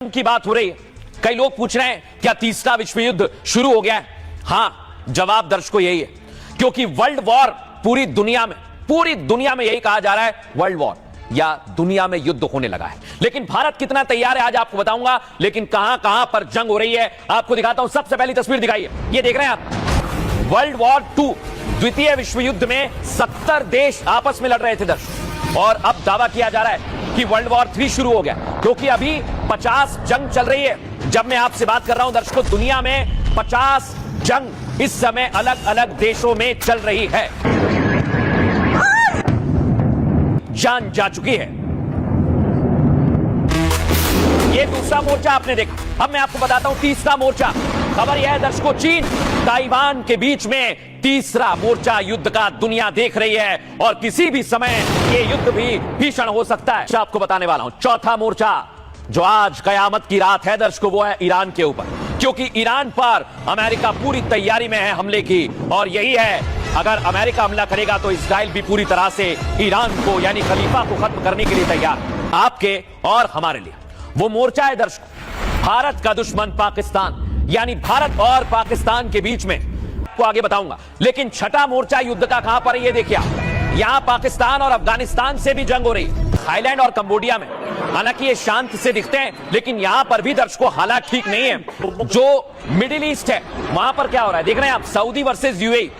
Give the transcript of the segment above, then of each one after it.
की बात हो रही है। कई लोग पूछ रहे हैं क्या तीसरा विश्व युद्ध शुरू हो गया है? हां, जवाब दर्शकों यही है, क्योंकि वर्ल्ड वॉर पूरी दुनिया में यही कहा जा रहा है, वर्ल्ड वॉर या दुनिया में युद्ध होने लगा है। लेकिन भारत कितना तैयार है आज आपको बताऊंगा। लेकिन कहां पर जंग हो रही है आपको दिखाता हूं। सबसे पहली तस्वीर दिखाइए, ये देख रहे हैं आप, वर्ल्ड वॉर 2 द्वितीय विश्व युद्ध में 70 देश आपस में लड़ रहे थे दर्शक, और अब दावा किया जा रहा है कि वर्ल्ड वॉर 3 शुरू हो गया, क्योंकि अभी 50 जंग चल रही है। जब मैं आपसे बात कर रहा हूं दर्शकों, दुनिया में 50 जंग इस समय अलग अलग देशों में चल रही है, जान जा चुकी है। ये दूसरा मोर्चा आपने देखा। अब मैं आपको बताता हूं तीसरा मोर्चा। खबर यह है दर्शकों, चीन ताइवान के बीच में तीसरा मोर्चा युद्ध का दुनिया देख रही है, और किसी भी समय ये युद्ध भी भीषण हो सकता है। आपको बताने वाला हूं चौथा मोर्चा, जो आज कयामत की रात है दर्शकों, वो है ईरान के ऊपर, क्योंकि ईरान पर अमेरिका पूरी तैयारी में है हमले की। और यही है, अगर अमेरिका हमला करेगा तो इस्राइल भी पूरी तरह से ईरान को यानी खलीफा को खत्म करने के लिए तैयार, आपके और हमारे लिए। वो मोर्चा है दर्शकों, भारत का दुश्मन पाकिस्तान, यानी भारत और पाकिस्तान के बीच में, आपको आगे बताऊंगा। लेकिन छठा मोर्चा युद्ध का कहां पर है ये देखिए आप। यहां पाकिस्तान और अफगानिस्तान से भी जंग हो रही है, थाईलैंड और कंबोडिया में। हालांकि ये शांत से दिखते हैं, लेकिन यहां पर भी दर्शकों हालात ठीक नहीं है। जो मिडिल ईस्ट है वहां पर क्या हो रहा है देख रहे हैं आप, सऊदी वर्सेस यूएई।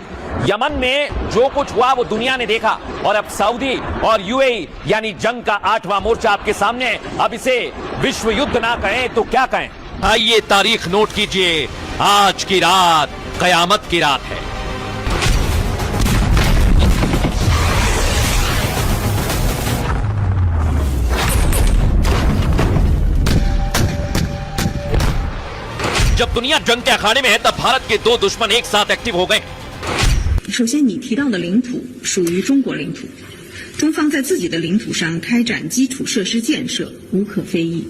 यमन में जो कुछ हुआ वो दुनिया ने देखा, और अब सऊदी और यूएई यानी जंग का 8वां मोर्चा आपके सामने है। अब इसे विश्व युद्ध ना कहें तो क्या कहें। आइए तारीख नोट कीजिए, आज की रात कयामत की रात है। जब दुनिया जंग के अखाड़े में है, तब भारत के 2 दुश्मन एक साथ एक्टिव हो गए। 首先，你提到的领土属于中国领土，中方在自己的领土上开展基础设施建设无可非议。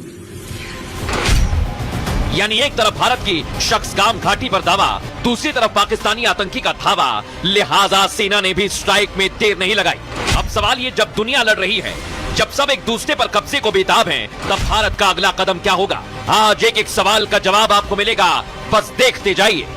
यानी एक तरफ भारत की शख्सगाम घाटी पर दावा, दूसरी तरफ पाकिस्तानी आतंकी का धावा, लिहाजा सेना ने भी स्ट्राइक में देर नहीं लगाई। अब सवाल ये, जब दुनिया लड़ रही है, जब सब एक दूसरे पर कब्जे को बेताब हैं, तब भारत का अगला कदम क्या होगा? आज एक एक सवाल का जवाब आपको मिलेगा, बस देखते जाइए।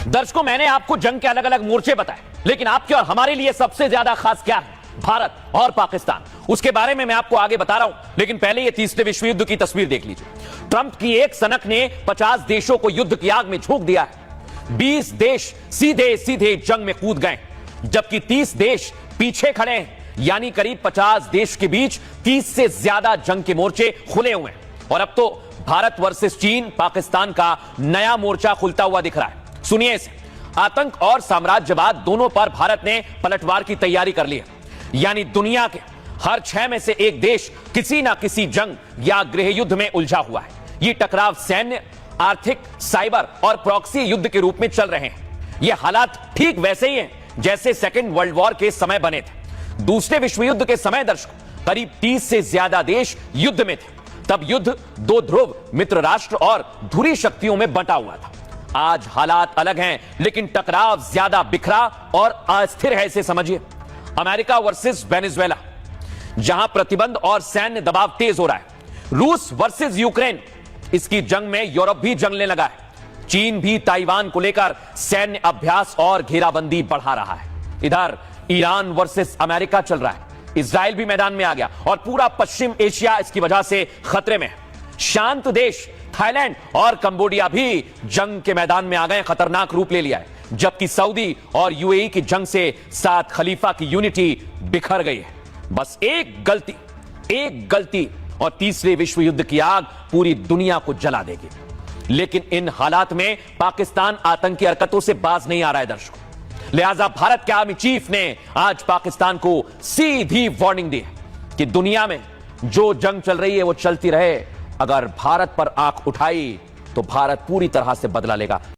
दर्शकों, मैंने आपको जंग के अलग अलग मोर्चे बताए, लेकिन आपके और हमारे लिए सबसे ज्यादा खास क्या है? भारत और पाकिस्तान। उसके बारे में मैं आपको आगे बता रहा हूं, लेकिन पहले ये तीसरे विश्व युद्ध की तस्वीर देख लीजिए। ट्रंप की एक सनक ने 50 देशों को युद्ध की आग में झोंक दिया है। 20 देश सीधे सीधे जंग में कूद गए, जबकि 30 देश पीछे खड़े हैं। यानी करीब 50 देश के बीच 30 से ज्यादा जंग के मोर्चे खुले हुए हैं। और अब तो भारत वर्सेस चीन, पाकिस्तान का नया मोर्चा खुलता हुआ दिख रहा है। सुनिए इसे, आतंक और साम्राज्यवाद दोनों पर भारत ने पलटवार की तैयारी कर ली है। यानी दुनिया के हर 6 में से एक देश किसी ना किसी जंग या गृह युद्ध में उलझा हुआ है। ये टकराव सैन्य, आर्थिक, साइबर और प्रॉक्सी युद्ध के रूप में चल रहे हैं। ये हालात ठीक वैसे ही हैं जैसे सेकेंड वर्ल्ड वॉर के समय बने थे। दूसरे विश्व युद्ध के समय दर्शकों, करीब 30 से ज्यादा देश युद्ध में थे। तब युद्ध 2 ध्रुव, मित्र राष्ट्र और धुरी शक्तियों में बंटा हुआ था। आज हालात अलग हैं, लेकिन टकराव ज्यादा बिखरा और अस्थिर है। इसे समझिए, अमेरिका वर्सेस वेनेजुएला, जहां प्रतिबंध और सैन्य दबाव तेज हो रहा है। रूस वर्सेस यूक्रेन, इसकी जंग में यूरोप भी जंगने लगा है। चीन भी ताइवान को लेकर सैन्य अभ्यास और घेराबंदी बढ़ा रहा है। इधर ईरान वर्सेस अमेरिका चल रहा है। इजराइल भी मैदान में आ गया, और पूरा पश्चिम एशिया इसकी वजह से खतरे में है। शांत देश थाईलैंड और कंबोडिया भी जंग के मैदान में आ गए, खतरनाक रूप ले लिया है। जबकि सऊदी और यूएई की जंग से 7 खलीफा की यूनिटी बिखर गई है। बस एक गलती और तीसरे विश्व युद्ध की आग पूरी दुनिया को जला देगी। लेकिन इन हालात में पाकिस्तान आतंकी हरकतों से बाज नहीं आ रहा है दर्शकों। लिहाजा भारत के आर्मी चीफ ने आज पाकिस्तान को सीधी वार्निंग दी कि दुनिया में जो जंग चल रही है वो चलती रहे, अगर भारत पर आंख उठाई तो भारत पूरी तरह से बदला लेगा।